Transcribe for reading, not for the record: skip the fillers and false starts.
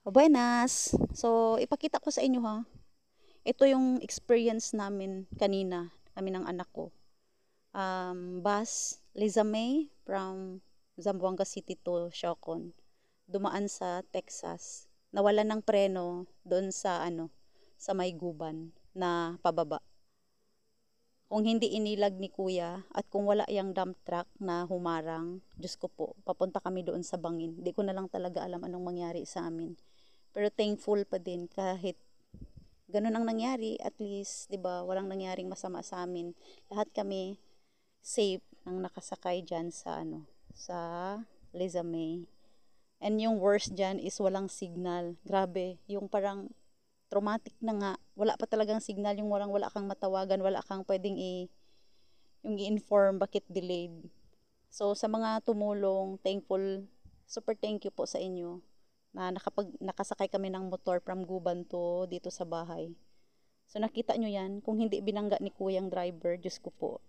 Buenas! So, ipakita ko sa inyo ha. Ito yung experience namin kanina, kami ng anak ko. Bus, Liza May from Zamboanga City to Siocon. Dumaan sa Texas. Nawalan ng preno doon sa sa may guban na pababa. Kung hindi inilag ni kuya at kung wala yung dump truck na humarang, Diyos ko po, papunta kami doon sa bangin. Hindi ko na lang talaga alam anong mangyari sa amin. Pero thankful pa din kahit ganun ang nangyari, at least, 'di ba, walang nangyaring masama sa amin. Lahat kami safe nang nakasakay diyan sa sa Liza May. And yung worst diyan is walang signal. Grabe, yung parang traumatic na nga. Wala pa talagang signal, yung wala kang matawagan, wala kang pwedeng yung i-inform bakit delayed. So sa mga tumulong, thankful, super thank you po sa inyo na nakasakay kami ng motor from Guban to dito sa bahay. So nakita nyo yan, kung hindi binangga ni kuyang driver, Diyos ko po,